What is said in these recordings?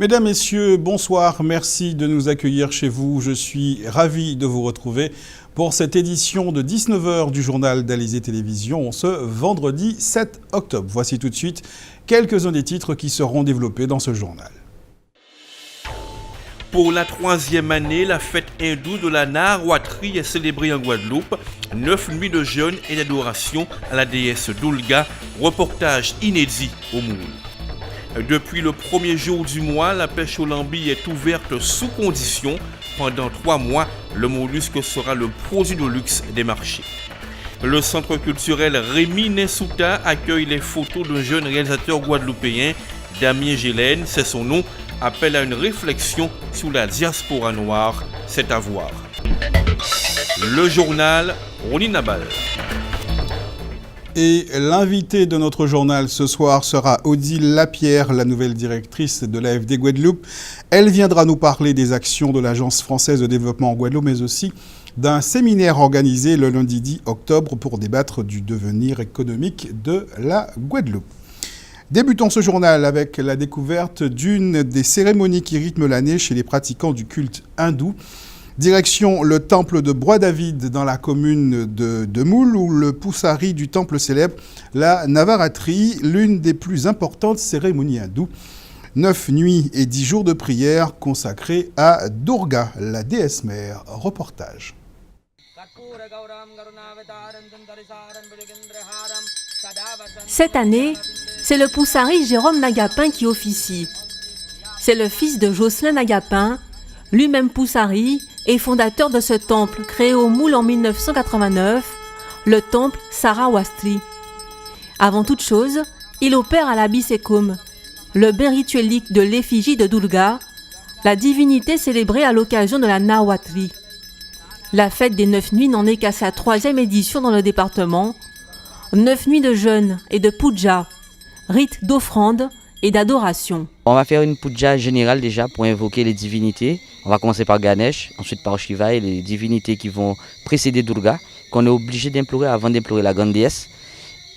Mesdames, Messieurs, bonsoir. Merci de nous accueillir chez vous. Je suis ravi de vous retrouver pour cette édition de 19h du journal d'Alizé Télévision ce vendredi 7 octobre. Voici tout de suite quelques-uns des titres qui seront développés dans ce journal. Pour la 3e année, la fête hindoue de la Navaratri est célébrée en Guadeloupe. 9 nuits de jeûne et d'adoration à la déesse Durga. Reportage inédit au Moule. Depuis le premier jour du mois, la pêche au lambi est ouverte sous condition. Pendant 3 mois, le mollusque sera le produit de luxe des marchés. Le centre culturel Rémi Nessouta accueille les photos d'un jeune réalisateur guadeloupéen, Damien Gélène, c'est son nom, appelle à une réflexion sur la diaspora noire, c'est à voir. Le journal, Ronnie Nabal. Et l'invité de notre journal ce soir sera Odile Lapierre, la nouvelle directrice de l'AFD Guadeloupe. Elle viendra nous parler des actions de l'Agence française de développement en Guadeloupe, mais aussi d'un séminaire organisé le lundi 10 octobre pour débattre du devenir économique de la Guadeloupe. Débutons ce journal avec la découverte d'une des cérémonies qui rythment l'année chez les pratiquants du culte hindou. Direction le temple de Bois-David dans la commune de Moule, où le Poussari du temple célèbre la Navaratri, l'une des plus importantes cérémonies hindoues. 9 nuits et 10 jours de prière consacrés à Durga, la déesse mère. Reportage. Cette année, c'est le Poussari Jérôme Nagapin qui officie. C'est le fils de Jocelyn Nagapin, lui-même Poussari, et fondateur de ce temple créé au Moule en 1989, le temple Sarawastri. Avant toute chose, il opère à l'Abhisekum, le bain rituelique de l'effigie de Durga, la divinité célébrée à l'occasion de la Navaratri. La fête des 9 nuits n'en est qu'à sa 3e édition dans le département. 9 nuits de jeûne et de puja, rite d'offrande et d'adoration. On va faire une puja générale déjà pour invoquer les divinités. On va commencer par Ganesh, ensuite par Shiva et les divinités qui vont précéder Durga, qu'on est obligé d'implorer avant d'implorer la grande déesse.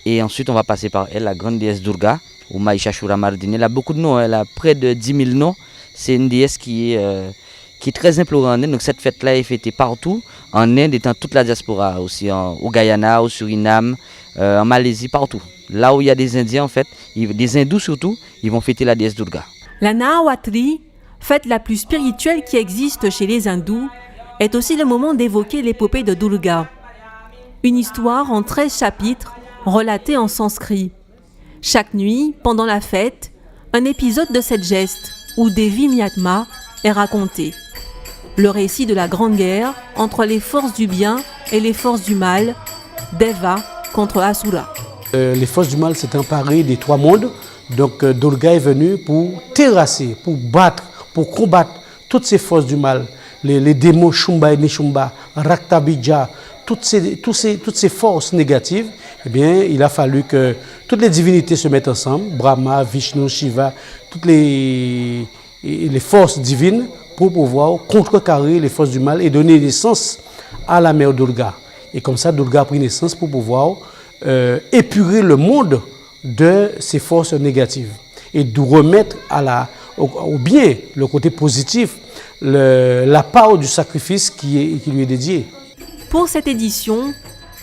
Et ensuite on va passer par elle, la grande déesse Durga, ou Mahishasura Mardini. Elle a beaucoup de noms, elle a près de 10 000 noms. C'est une déesse qui est très implorée en Inde. Donc cette fête-là est fêtée partout, en Inde et dans toute la diaspora, aussi au Guyana, au Suriname, en Malaisie, partout. Là où il y a des Indiens en fait, des hindous surtout, ils vont fêter la déesse Durga. La Navaratri, fête la plus spirituelle qui existe chez les hindous, est aussi le moment d'évoquer l'épopée de Durga. Une histoire en 13 chapitres, relatée en sanskrit. Chaque nuit, pendant la fête, un épisode de cette geste, où Devi Mahatma est raconté. Le récit de la grande guerre entre les forces du bien et les forces du mal, Deva contre Asura. Les forces du mal s'est emparées des 3 mondes, donc Durga est venue pour terrasser, pour battre, pour combattre toutes ces forces du mal, les démons Shumba et Nishumba, Raktabija, toutes ces forces négatives. Eh bien, il a fallu que toutes les divinités se mettent ensemble, Brahma, Vishnu, Shiva, toutes les forces divines pour pouvoir contrecarrer les forces du mal et donner naissance à la mère Durga. Et comme ça, Durga a pris naissance pour pouvoir épurer le monde de ces forces négatives et de remettre au bien, le côté positif, la part du sacrifice qui lui est dédié. Pour cette édition,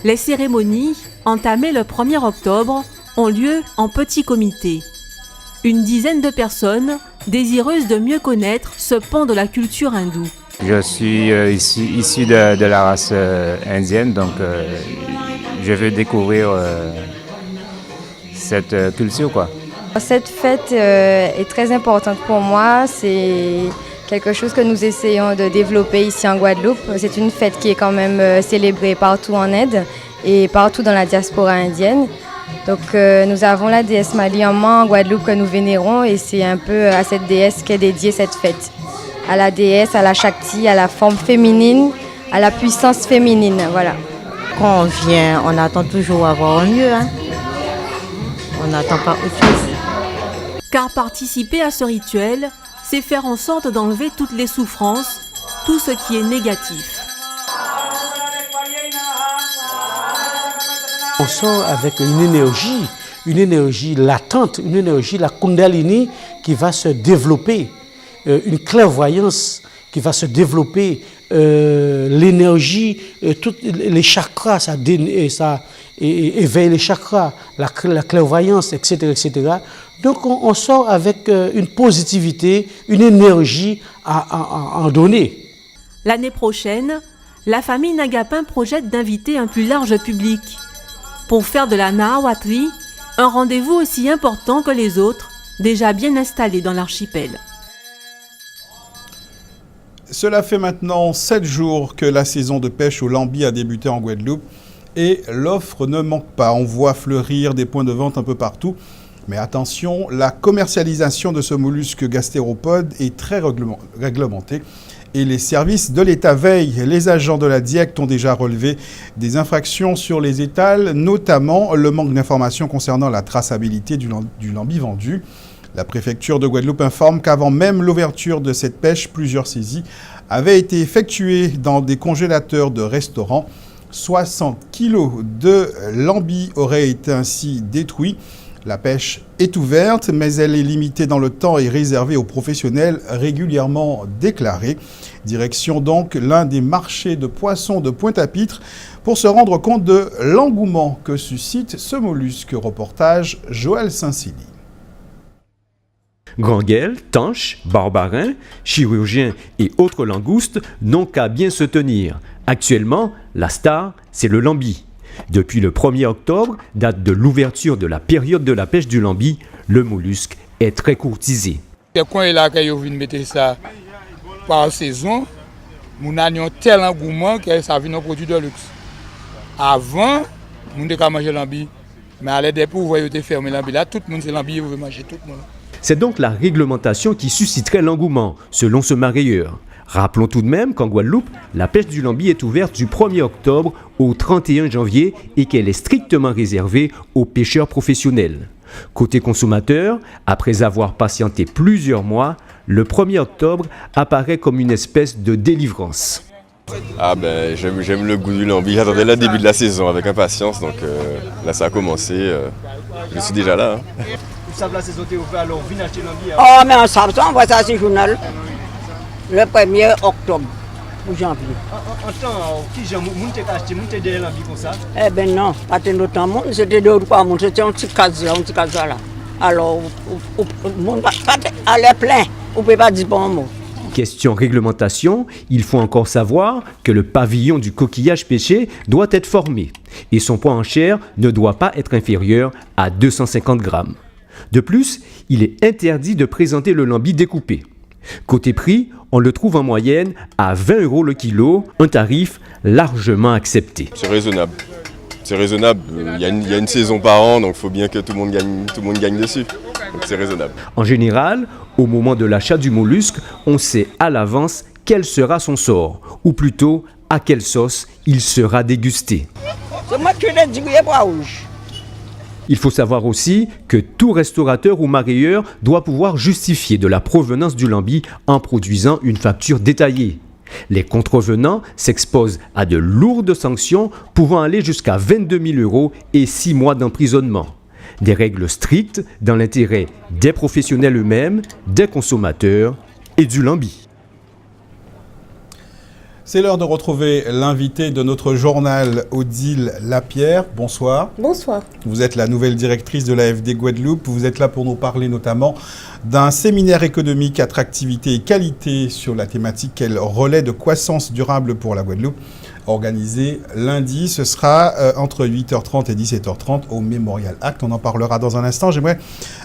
les cérémonies, entamées le 1er octobre, ont lieu en petit comité. Une dizaine de personnes désireuses de mieux connaître ce pan de la culture hindoue. Je suis issu de la race indienne, donc je veux découvrir cette culture, quoi. Cette fête est très importante pour moi. C'est quelque chose que nous essayons de développer ici en Guadeloupe. C'est une fête qui est quand même célébrée partout en Inde et partout dans la diaspora indienne. Donc nous avons la déesse Maliamma en Guadeloupe que nous vénérons et c'est un peu à cette déesse qu'est dédiée cette fête. À la déesse, à la Shakti, à la forme féminine, à la puissance féminine, voilà. Quand on vient, on attend toujours avoir mieux, hein. On n'attend pas autre chose. Car participer à ce rituel, c'est faire en sorte d'enlever toutes les souffrances, tout ce qui est négatif. On sort avec une énergie latente, une énergie, la Kundalini, qui va se développer. une clairvoyance qui va se développer, l'énergie, toutes les chakras, ça éveille les chakras, la clairvoyance, etc., etc. Donc on sort avec une positivité, une énergie à en donner. L'année prochaine, la famille Nagapin projette d'inviter un plus large public pour faire de la Narawatri un rendez-vous aussi important que les autres, déjà bien installés dans l'archipel. Cela fait maintenant 7 jours que la saison de pêche au lambi a débuté en Guadeloupe et l'offre ne manque pas. On voit fleurir des points de vente un peu partout. Mais attention, la commercialisation de ce mollusque gastéropode est très réglementée et les services de l'État veillent. Les agents de la DIECT ont déjà relevé des infractions sur les étals, notamment le manque d'informations concernant la traçabilité du lambi vendu. La préfecture de Guadeloupe informe qu'avant même l'ouverture de cette pêche, plusieurs saisies avaient été effectuées dans des congélateurs de restaurants. 60 kilos de lambi auraient été ainsi détruits. La pêche est ouverte, mais elle est limitée dans le temps et réservée aux professionnels régulièrement déclarés. Direction donc l'un des marchés de poissons de Pointe-à-Pitre pour se rendre compte de l'engouement que suscite ce mollusque. Reportage Joël Saint-Cily. Granguel, tanche, barbarin, chirurgien et autres langoustes n'ont qu'à bien se tenir. Actuellement, la star, c'est le lambi. Depuis le 1er octobre, date de l'ouverture de la période de la pêche du lambi, le mollusque est très courtisé. Quand il a mettre ça par saison, nous avons tel engouement que ça devient un produit de luxe. Avant, nous ne mangeait pas lambi, mais à l'aide des pouvoirs, ils ont fermé lambi. Là, tout le monde c'est lambi, ils veulent manger tout le monde. C'est donc la réglementation qui susciterait l'engouement, selon ce marailleur. Rappelons tout de même qu'en Guadeloupe, la pêche du lambi est ouverte du 1er octobre au 31 janvier et qu'elle est strictement réservée aux pêcheurs professionnels. Côté consommateur, après avoir patienté plusieurs mois, le 1er octobre apparaît comme une espèce de délivrance. Ah ben j'aime le goût du lambi, j'attendais le début de la saison avec impatience, donc là ça a commencé, je suis déjà là. Hein. Vous savez la saison est ouverte, alors venez acheter lambi. Oh mais en savant, on voit ça sur le journal. Le 1er octobre ou janvier. En temps, qui j'ai acheté, des lambi comme ça? Eh ben non, pas de autant monde, c'était 2 ou 3 monde, c'était un petit cas là, Alors, le monde va aller plein, on ne peut pas dire bon mot. Question réglementation, il faut encore savoir que le pavillon du coquillage pêché doit être formé et son poids en chair ne doit pas être inférieur à 250 grammes. De plus, il est interdit de présenter le lambi découpé. Côté prix, on le trouve en moyenne à 20 € le kilo, un tarif largement accepté. C'est raisonnable. C'est raisonnable. Il y a une saison par an, donc il faut bien que tout le monde gagne dessus. Donc c'est raisonnable. En général, au moment de l'achat du mollusque, on sait à l'avance quel sera son sort, ou plutôt à quelle sauce il sera dégusté. Il faut savoir aussi que tout restaurateur ou marailleur doit pouvoir justifier de la provenance du lambi en produisant une facture détaillée. Les contrevenants s'exposent à de lourdes sanctions pouvant aller jusqu'à 22 000 € et 6 mois d'emprisonnement. Des règles strictes dans l'intérêt des professionnels eux-mêmes, des consommateurs et du lambi. C'est l'heure de retrouver l'invité de notre journal, Odile Lapierre. Bonsoir. Bonsoir. Vous êtes la nouvelle directrice de l'AFD Guadeloupe. Vous êtes là pour nous parler notamment d'un séminaire économique, attractivité et qualité sur la thématique quel relais de croissance durable pour la Guadeloupe, organisé lundi. Ce sera entre 8h30 et 17h30 au Memorial Act. On en parlera dans un instant. J'aimerais,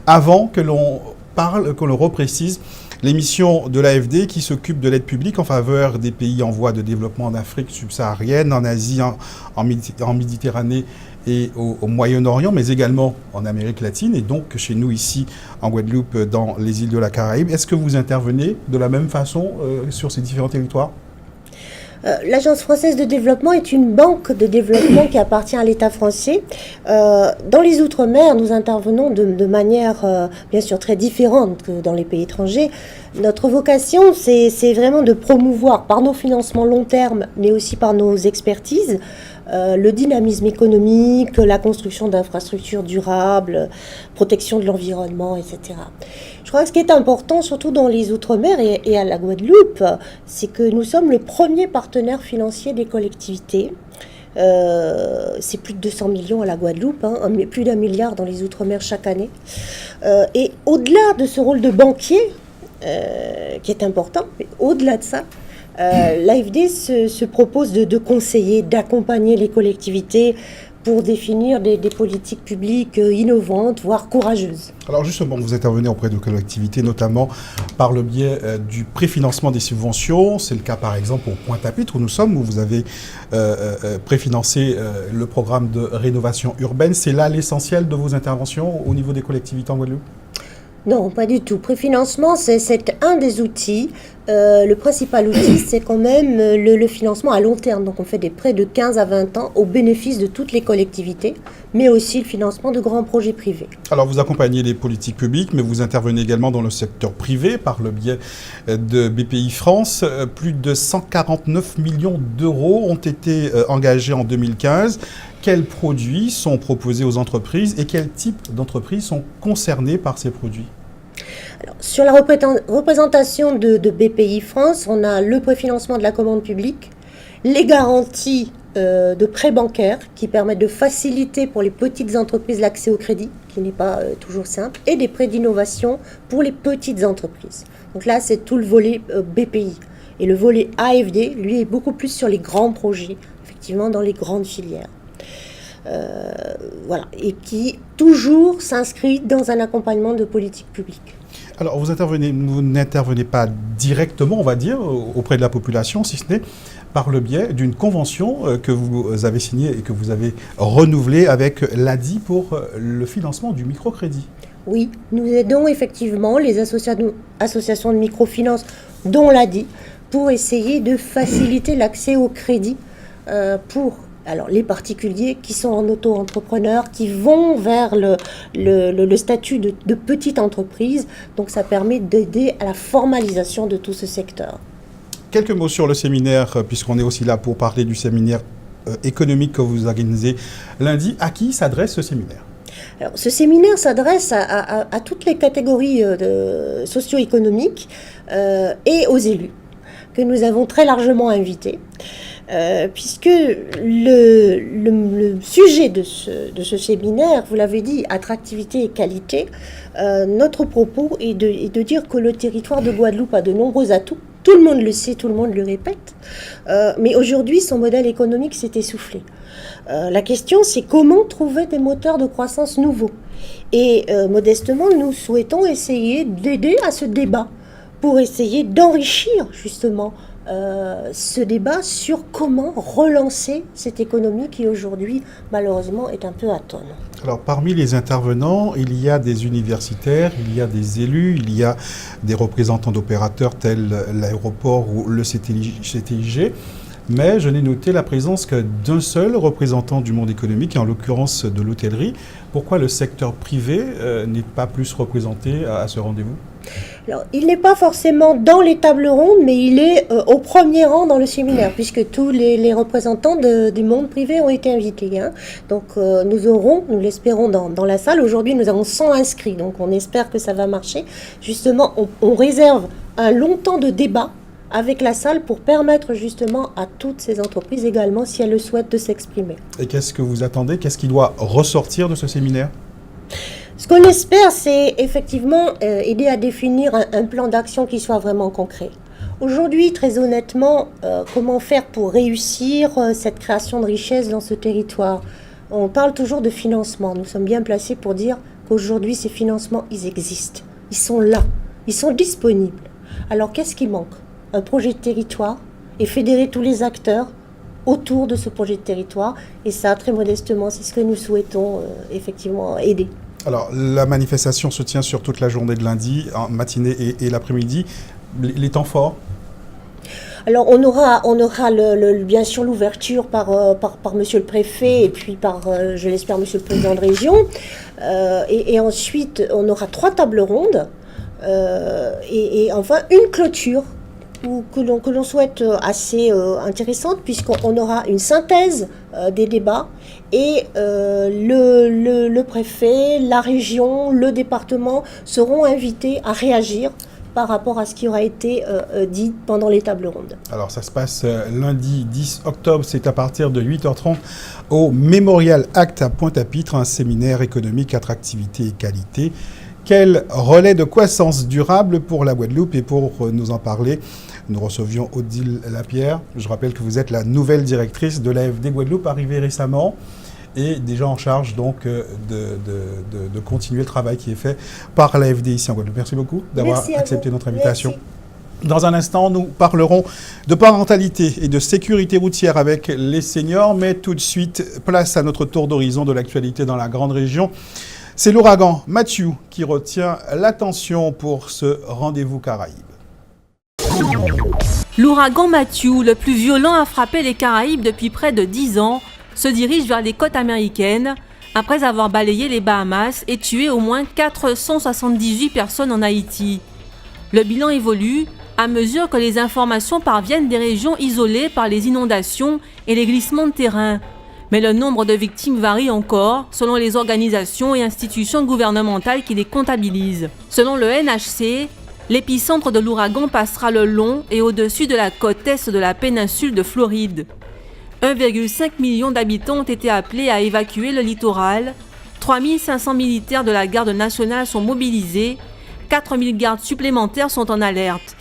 avant que l'on parle, que l'on reprécise l'émission de l'AFD qui s'occupe de l'aide publique en faveur des pays en voie de développement en Afrique subsaharienne, en Asie, en Méditerranée et au Moyen-Orient, mais également en Amérique latine et donc chez nous ici en Guadeloupe, dans les îles de la Caraïbe. Est-ce que vous intervenez de la même façon sur ces différents territoires ? L'Agence française de développement est une banque de développement qui appartient à l'État français. Dans les Outre-mer, nous intervenons de manière bien sûr très différente que dans les pays étrangers. Notre vocation, c'est vraiment de promouvoir par nos financements long terme, mais aussi par nos expertises, le dynamisme économique, la construction d'infrastructures durables, protection de l'environnement, etc. Je crois que ce qui est important, surtout dans les Outre-mer et à la Guadeloupe, c'est que nous sommes le premier partenaire financier des collectivités. C'est plus de 200 millions à la Guadeloupe, plus d'1 milliard dans les Outre-mer chaque année. Et au-delà de ce rôle de banquier, qui est important, mais au-delà de ça, l'AFD se propose de conseiller, d'accompagner les collectivités pour définir des politiques publiques innovantes, voire courageuses. Alors justement, vous intervenez auprès de collectivités, notamment par le biais du préfinancement des subventions. C'est le cas par exemple au Pointe-à-Pitre où nous sommes, où vous avez préfinancé le programme de rénovation urbaine. C'est là l'essentiel de vos interventions au niveau des collectivités en Guadeloupe ? Non, pas du tout. Préfinancement, c'est un des outils. Le principal outil, c'est quand même le financement à long terme. Donc on fait des prêts de 15 à 20 ans au bénéfice de toutes les collectivités, mais aussi le financement de grands projets privés. Alors vous accompagnez les politiques publiques, mais vous intervenez également dans le secteur privé par le biais de BPI France. Plus de 149 millions d'euros ont été engagés en 2015. Quels produits sont proposés aux entreprises et quels types d'entreprises sont concernées par ces produits ? Alors, sur la représentation de BPI France, on a le préfinancement de la commande publique, les garanties de prêts bancaires qui permettent de faciliter pour les petites entreprises l'accès au crédit, qui n'est pas toujours simple, et des prêts d'innovation pour les petites entreprises. Donc là, c'est tout le volet BPI. Et le volet AFD, lui, est beaucoup plus sur les grands projets, effectivement, dans les grandes filières. Voilà, et qui toujours s'inscrit dans un accompagnement de politique publique. Alors, vous n'intervenez pas directement, on va dire, auprès de la population, si ce n'est par le biais d'une convention que vous avez signée et que vous avez renouvelée avec l'ADI pour le financement du microcrédit. Oui, nous aidons effectivement les associations de microfinance, dont l'ADI, pour essayer de faciliter l'accès au crédit pour les particuliers qui sont en auto-entrepreneurs, qui vont vers le statut de petite entreprise. Donc ça permet d'aider à la formalisation de tout ce secteur. Quelques mots sur le séminaire, puisqu'on est aussi là pour parler du séminaire économique que vous organisez lundi. À qui s'adresse ce séminaire ? Alors, ce séminaire s'adresse à toutes les catégories socio-économiques et aux élus, que nous avons très largement invités. Puisque le sujet de ce séminaire, vous l'avez dit, attractivité et qualité, notre propos est de dire que le territoire de Guadeloupe a de nombreux atouts. Tout le monde le sait, tout le monde le répète. Mais aujourd'hui, son modèle économique s'est essoufflé. La question, c'est comment trouver des moteurs de croissance nouveaux. Et modestement, nous souhaitons essayer d'aider à ce débat pour essayer d'enrichir justement ce débat sur comment relancer cette économie qui aujourd'hui, malheureusement, est un peu atone. Alors, parmi les intervenants, il y a des universitaires, il y a des élus, il y a des représentants d'opérateurs tels l'aéroport ou le CTIG. Mais je n'ai noté la présence que d'un seul représentant du monde économique, en l'occurrence de l'hôtellerie. Pourquoi le secteur privé n'est pas plus représenté à ce rendez-vous ? Alors, il n'est pas forcément dans les tables rondes, mais il est au premier rang dans le séminaire, puisque tous les représentants du monde privé ont été invités. Donc, nous aurons, nous l'espérons, dans la salle. Aujourd'hui, nous avons 100 inscrits, donc on espère que ça va marcher. Justement, on réserve un long temps de débat avec la salle pour permettre justement à toutes ces entreprises également, si elles le souhaitent, de s'exprimer. Et qu'est-ce que vous attendez ? Qu'est-ce qui doit ressortir de ce séminaire ? Ce qu'on espère, c'est effectivement aider à définir un plan d'action qui soit vraiment concret. Aujourd'hui, très honnêtement, comment faire pour réussir cette création de richesse dans ce territoire ? On parle toujours de financement. Nous sommes bien placés pour dire qu'aujourd'hui, ces financements, ils existent. Ils sont là. Ils sont disponibles. Alors, qu'est-ce qui manque ? Un projet de territoire et fédérer tous les acteurs autour de ce projet de territoire. Et ça, très modestement, c'est ce que nous souhaitons effectivement aider. Alors, la manifestation se tient sur toute la journée de lundi, en matinée et l'après-midi. Les temps forts ? Alors, on aura bien sûr l'ouverture par monsieur le préfet et puis par, je l'espère, monsieur le président de région. Et ensuite, on aura 3 tables rondes et enfin une clôture que l'on souhaite assez intéressante, puisqu'on aura une synthèse des débats et le préfet, la région, le département seront invités à réagir par rapport à ce qui aura été dit pendant les tables rondes. Alors ça se passe lundi 10 octobre, c'est à partir de 8h30 au Mémorial Act à Pointe-à-Pitre, un séminaire économique, attractivité et qualité. Quel relais de croissance durable pour la Guadeloupe? Et pour nous en parler, nous recevions Odile Lapierre. Je rappelle que vous êtes la nouvelle directrice de l'AFD Guadeloupe, arrivée récemment, et déjà en charge donc de continuer le travail qui est fait par l'AFD ici en Guadeloupe. Merci beaucoup d'avoir accepté notre invitation. Merci. Dans un instant, nous parlerons de parentalité et de sécurité routière avec les seniors, mais tout de suite, place à notre tour d'horizon de l'actualité dans la grande région. C'est l'ouragan Matthew qui retient l'attention pour ce rendez-vous Caraïbes. L'ouragan Matthew, le plus violent à frapper les Caraïbes depuis près de 10 ans, se dirige vers les côtes américaines après avoir balayé les Bahamas et tué au moins 478 personnes en Haïti. Le bilan évolue à mesure que les informations parviennent des régions isolées par les inondations et les glissements de terrain. Mais le nombre de victimes varie encore selon les organisations et institutions gouvernementales qui les comptabilisent. Selon le NHC, l'épicentre de l'ouragan passera le long et au-dessus de la côte est de la péninsule de Floride. 1,5 million d'habitants ont été appelés à évacuer le littoral, 3500 militaires de la garde nationale sont mobilisés, 4000 gardes supplémentaires sont en alerte.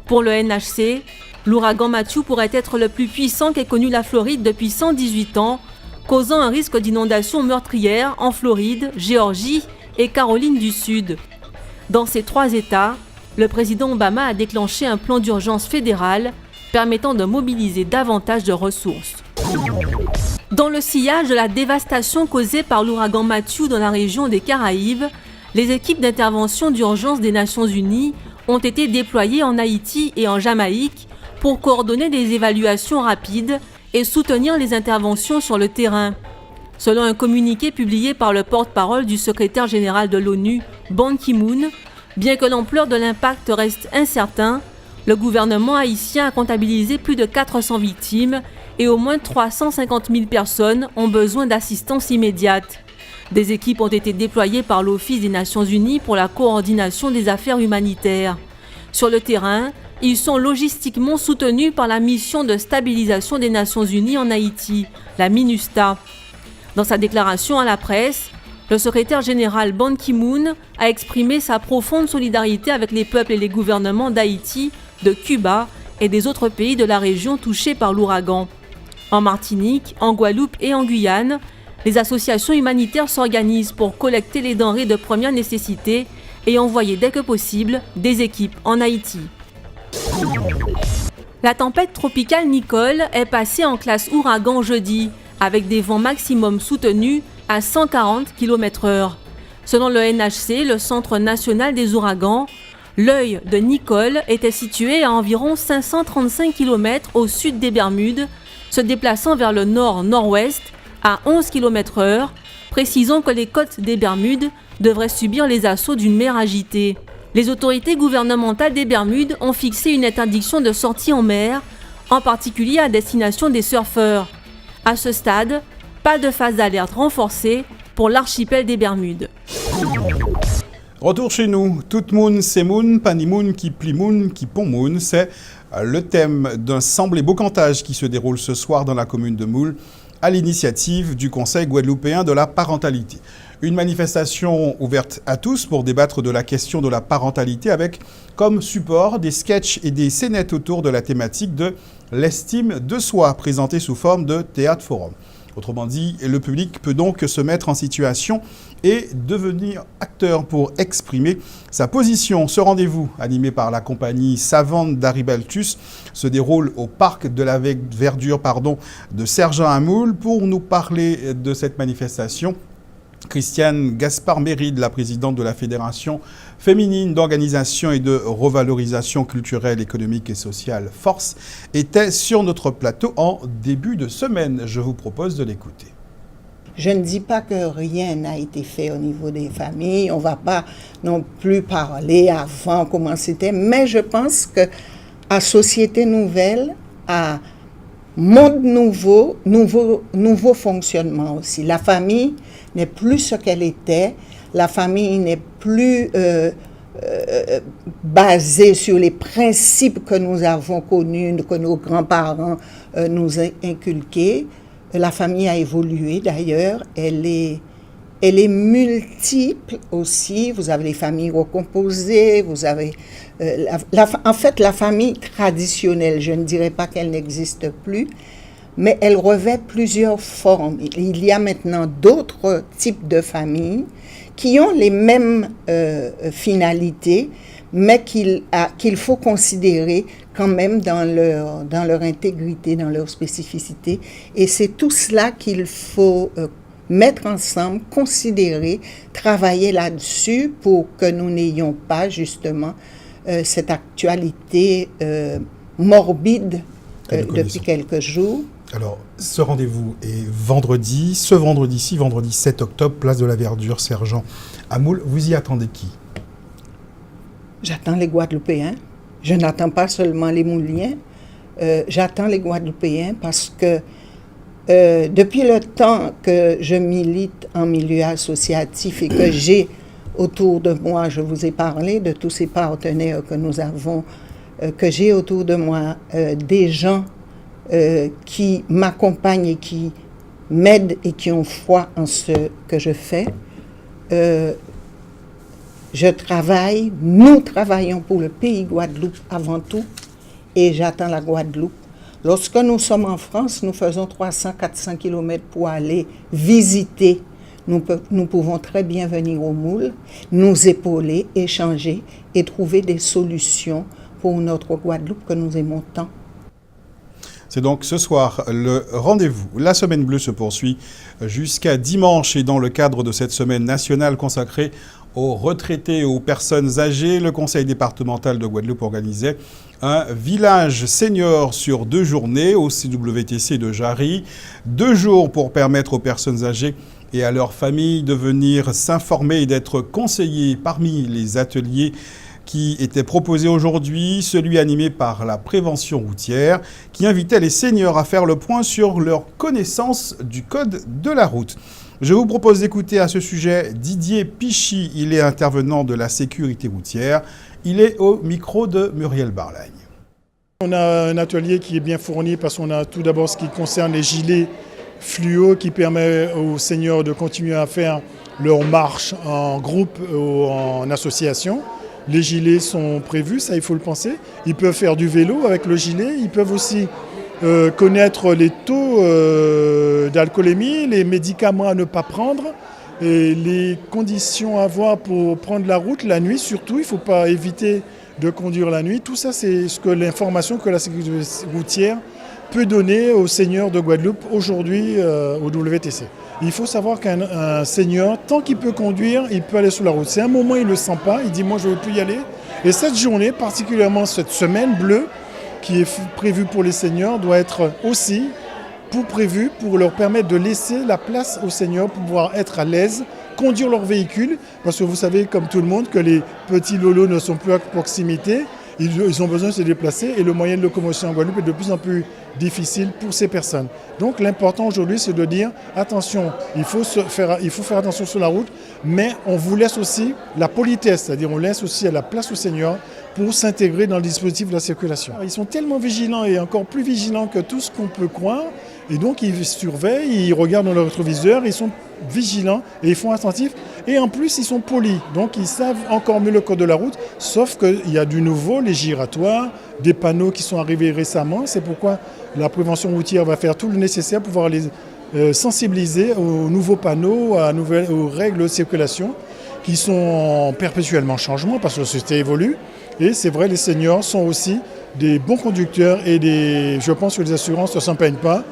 Pour le NHC, l'ouragan Matthew pourrait être le plus puissant qu'ait connu la Floride depuis 118 ans, causant un risque d'inondation meurtrière en Floride, Géorgie et Caroline du Sud. Dans ces 3 États, le président Obama a déclenché un plan d'urgence fédéral permettant de mobiliser davantage de ressources. Dans le sillage de la dévastation causée par l'ouragan Matthew dans la région des Caraïbes, les équipes d'intervention d'urgence des Nations Unies ont été déployées en Haïti et en Jamaïque pour coordonner des évaluations rapides et soutenir les interventions sur le terrain. Selon un communiqué publié par le porte-parole du secrétaire général de l'ONU, Ban Ki-moon, bien que l'ampleur de l'impact reste incertain, le gouvernement haïtien a comptabilisé plus de 400 victimes et au moins 350 000 personnes ont besoin d'assistance immédiate. Des équipes ont été déployées par l'Office des Nations Unies pour la coordination des affaires humanitaires. Sur le terrain, ils sont logistiquement soutenus par la mission de stabilisation des Nations Unies en Haïti, la MINUSTA. Dans sa déclaration à la presse, le secrétaire général Ban Ki-moon a exprimé sa profonde solidarité avec les peuples et les gouvernements d'Haïti, de Cuba et des autres pays de la région touchés par l'ouragan. En Martinique, en Guadeloupe et en Guyane, les associations humanitaires s'organisent pour collecter les denrées de première nécessité et envoyer dès que possible des équipes en Haïti. La tempête tropicale Nicole est passée en classe ouragan jeudi, avec des vents maximum soutenus à 140 km/h. Selon le NHC, le Centre national des ouragans, l'œil de Nicole était situé à environ 535 km au sud des Bermudes, se déplaçant vers le nord-nord-ouest à 11 km/h, précisant que les côtes des Bermudes devraient subir les assauts d'une mer agitée. Les autorités gouvernementales des Bermudes ont fixé une interdiction de sortie en mer, en particulier à destination des surfeurs. À ce stade, pas de phase d'alerte renforcée pour l'archipel des Bermudes. Retour chez nous. Tout moun, c'est moun, pani moun, qui pli moun, qui pon moun. C'est le thème d'un semblé beau-cantage qui se déroule ce soir dans la commune de Moule, à l'initiative du Conseil guadeloupéen de la parentalité. Une manifestation ouverte à tous pour débattre de la question de la parentalité avec comme support des sketchs et des scénettes autour de la thématique de l'estime de soi présentée sous forme de théâtre forum. Autrement dit, le public peut donc se mettre en situation et devenir acteur pour exprimer sa position. Ce rendez-vous, animé par la compagnie savante d'Aribaltus, se déroule au parc de la verdure de Sergent-à-Moule. Pour nous parler de cette manifestation, Christiane Gaspard-Méride, la présidente de la Fédération féminine d'organisation et de revalorisation culturelle, économique et sociale Force, était sur notre plateau en début de semaine. Je vous propose de l'écouter. Je ne dis pas que rien n'a été fait au niveau des familles. On ne va pas non plus parler avant comment c'était, mais je pense que à société nouvelle, à monde nouveau, nouveau fonctionnement aussi. La famille n'est plus ce qu'elle était. La famille n'est plus basée sur les principes que nous avons connus, que nos grands-parents nous ont inculqués. La famille a évolué d'ailleurs. Elle est multiple aussi. Vous avez les familles recomposées, vous avez... en fait, la famille traditionnelle, je ne dirais pas qu'elle n'existe plus, mais elle revêt plusieurs formes. Il y a maintenant d'autres types de familles qui ont les mêmes finalités, mais qu'il faut considérer quand même dans leur intégrité, dans leur spécificité. Et c'est tout cela qu'il faut mettre ensemble, considérer, travailler là-dessus pour que nous n'ayons pas justement cette actualité morbide depuis quelques jours. Alors, ce rendez-vous est vendredi. Ce vendredi-ci, vendredi 7 octobre, place de la Verdure, Sergent à Moule. Vous y attendez qui? J'attends les Guadeloupéens. Je n'attends pas seulement les Mouliens. J'attends les Guadeloupéens parce que depuis le temps que je milite en milieu associatif et que j'ai autour de moi, je vous ai parlé de tous ces partenaires que nous avons, que j'ai autour de moi des gens qui m'accompagnent et qui m'aident et qui ont foi en ce que je fais. Nous travaillons pour le pays Guadeloupe avant tout, et j'attends la Guadeloupe. Lorsque nous sommes en France, nous faisons 300-400 km pour aller visiter. Nous pouvons très bien venir au Moule, nous épauler, échanger et trouver des solutions pour notre Guadeloupe que nous aimons tant. C'est donc ce soir le rendez-vous. La Semaine Bleue se poursuit jusqu'à dimanche et dans le cadre de cette semaine nationale consacrée aux retraités et aux personnes âgées, le Conseil départemental de Guadeloupe organisait un village senior sur 2 journées au CWTC de Jarry. 2 jours pour permettre aux personnes âgées et à leurs familles de venir s'informer et d'être conseillées parmi les ateliers qui était proposé aujourd'hui, celui animé par la prévention routière, qui invitait les seniors à faire le point sur leur connaissance du code de la route. Je vous propose d'écouter à ce sujet Didier Pichy, il est intervenant de la sécurité routière. Il est au micro de Muriel Barlagne. On a un atelier qui est bien fourni parce qu'on a tout d'abord ce qui concerne les gilets fluo qui permet aux seniors de continuer à faire leur marche en groupe ou en association. Les gilets sont prévus, ça il faut le penser. Ils peuvent faire du vélo avec le gilet, ils peuvent aussi connaître les taux d'alcoolémie, les médicaments à ne pas prendre, et les conditions à avoir pour prendre la route la nuit surtout. Il ne faut pas éviter de conduire la nuit. Tout ça, c'est l'information que la sécurité routière peut donner aux seniors de Guadeloupe aujourd'hui au WTC. Il faut savoir qu'un senior, tant qu'il peut conduire, il peut aller sur la route. C'est un moment, il ne le sent pas, il dit « moi je ne veux plus y aller ». Et cette journée, particulièrement cette semaine bleue, qui est prévue pour les seniors, doit être aussi prévue pour leur permettre de laisser la place aux seniors pour pouvoir être à l'aise, conduire leur véhicule, parce que vous savez, comme tout le monde, que les petits lolos ne sont plus à proximité. Ils ont besoin de se déplacer et le moyen de locomotion en Guadeloupe est de plus en plus difficile pour ces personnes. Donc l'important aujourd'hui, c'est de dire attention, il faut faire attention sur la route, mais on vous laisse aussi la politesse, c'est-à-dire on laisse aussi la place aux seniors pour s'intégrer dans le dispositif de la circulation. Ils sont tellement vigilants et encore plus vigilants que tout ce qu'on peut croire, et donc ils surveillent, ils regardent dans leur rétroviseur, ils sont vigilants et ils font attentif. Et en plus, ils sont polis, donc ils savent encore mieux le code de la route, sauf qu'il y a du nouveau, les giratoires, des panneaux qui sont arrivés récemment. C'est pourquoi la prévention routière va faire tout le nécessaire pour pouvoir les sensibiliser aux nouveaux panneaux, aux règles de circulation qui sont en perpétuellement changement parce que la société évolue. Et c'est vrai, les seniors sont aussi des bons conducteurs et je pense que les assurances ne s'en plaignent pas.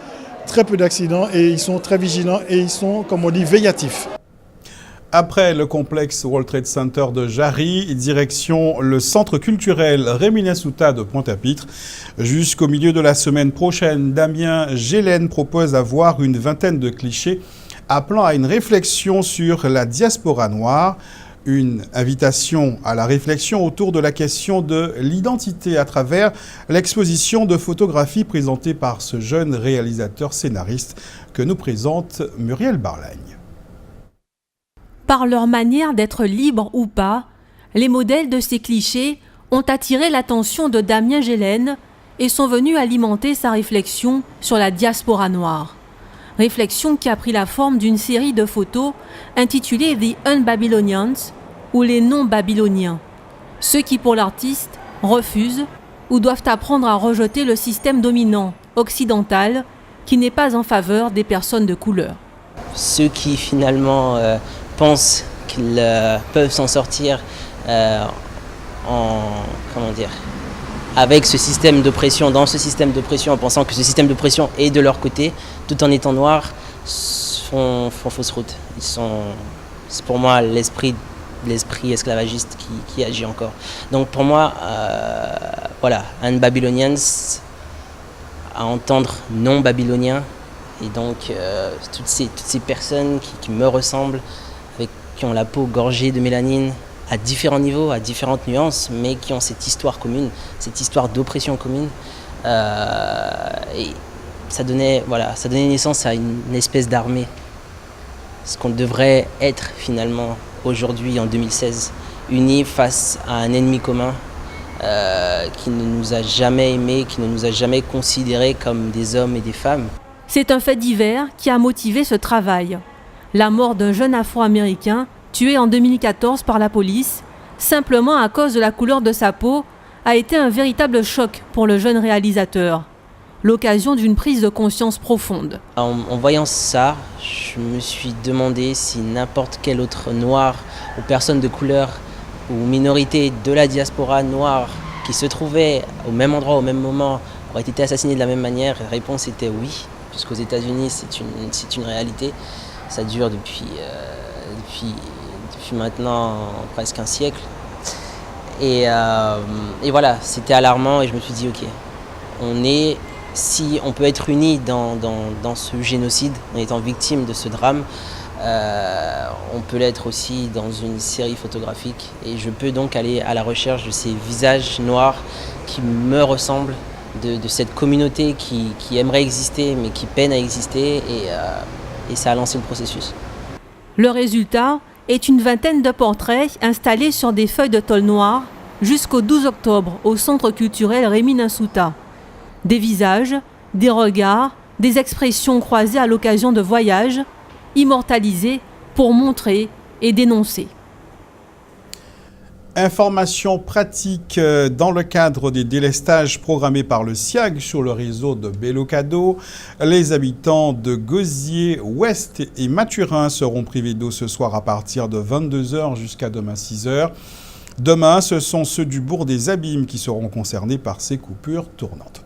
Très peu d'accidents et ils sont très vigilants et ils sont, comme on dit, veillatifs. Après le complexe World Trade Center de Jarry, direction le centre culturel Réminet Souta de Pointe-à-Pitre. Jusqu'au milieu de la semaine prochaine, Damien Gélène propose d'avoir une vingtaine de clichés appelant à une réflexion sur la diaspora noire. Une invitation à la réflexion autour de la question de l'identité à travers l'exposition de photographies présentée par ce jeune réalisateur scénariste que nous présente Muriel Barlagne. Par leur manière d'être libres ou pas, les modèles de ces clichés ont attiré l'attention de Damien Gélène et sont venus alimenter sa réflexion sur la diaspora noire. Réflexion qui a pris la forme d'une série de photos intitulée The Un-Babylonians ou les non-babyloniens, ceux qui pour l'artiste refusent ou doivent apprendre à rejeter le système dominant occidental qui n'est pas en faveur des personnes de couleur. Ceux qui finalement pensent qu'ils peuvent s'en sortir avec ce système d'oppression, dans ce système d'oppression, en pensant que ce système d'oppression est de leur côté, tout en étant noirs, font fausse route. C'est pour moi l'esprit esclavagiste qui agit encore. Donc pour moi, voilà, un babyloniens, à entendre non babylonien, et donc toutes ces personnes qui me ressemblent, qui ont la peau gorgée de mélanine, à différents niveaux, à différentes nuances, mais qui ont cette histoire commune, cette histoire d'oppression commune. Et ça donnait naissance à une espèce d'armée. Ce qu'on devrait être finalement aujourd'hui, en 2016, unis face à un ennemi commun qui ne nous a jamais aimés, qui ne nous a jamais considérés comme des hommes et des femmes. C'est un fait divers qui a motivé ce travail. La mort d'un jeune Afro-Américain tué en 2014 par la police, simplement à cause de la couleur de sa peau, a été un véritable choc pour le jeune réalisateur. L'occasion d'une prise de conscience profonde. En voyant ça, je me suis demandé si n'importe quel autre noir ou personne de couleur ou minorité de la diaspora noire qui se trouvait au même endroit, au même moment, aurait été assassiné de la même manière. La réponse était oui, puisqu'aux États-Unis, c'est une réalité. Ça dure depuis maintenant presque un siècle. Et voilà, c'était alarmant et je me suis dit, ok, si on peut être unis dans ce génocide, en étant victime de ce drame, on peut l'être aussi dans une série photographique. Et je peux donc aller à la recherche de ces visages noirs qui me ressemblent, de cette communauté qui aimerait exister mais qui peine à exister. Et ça a lancé le processus. Le résultat est une vingtaine de portraits installés sur des feuilles de tôle noire jusqu'au 12 octobre au Centre culturel Rémy Nansouta. Des visages, des regards, des expressions croisées à l'occasion de voyages, immortalisés pour montrer et dénoncer. Informations pratiques dans le cadre des délestages programmés par le SIAG sur le réseau de Bellocado. Les habitants de Gosier-Ouest et Mathurin seront privés d'eau ce soir à partir de 22h jusqu'à demain 6h. Demain, ce sont ceux du bourg des Abîmes qui seront concernés par ces coupures tournantes.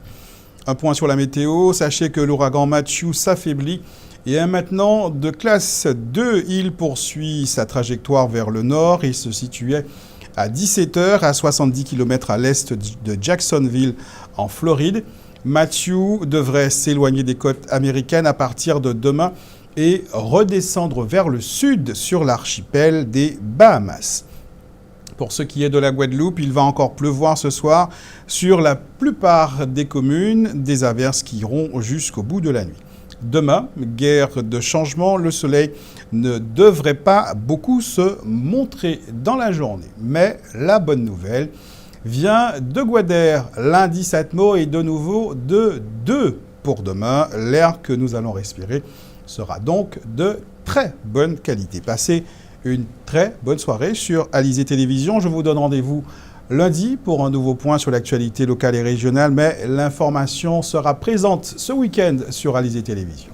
Un point sur la météo. Sachez que l'ouragan Matthew s'affaiblit et est maintenant de classe 2. Il poursuit sa trajectoire vers le nord et se situait à 17h, à 70 km à l'est de Jacksonville, en Floride. Matthew devrait s'éloigner des côtes américaines à partir de demain et redescendre vers le sud sur l'archipel des Bahamas. Pour ce qui est de la Guadeloupe, il va encore pleuvoir ce soir sur la plupart des communes, des averses qui iront jusqu'au bout de la nuit. Demain, guerre de changement, le soleil ne devrait pas beaucoup se montrer dans la journée. Mais la bonne nouvelle vient de Guadère. L'indice Atmo est de nouveau de 2 pour demain. L'air que nous allons respirer sera donc de très bonne qualité. Passez une très bonne soirée sur Alizé Télévision. Je vous donne rendez-vous lundi pour un nouveau point sur l'actualité locale et régionale, mais l'information sera présente ce week-end sur Alizé Télévision.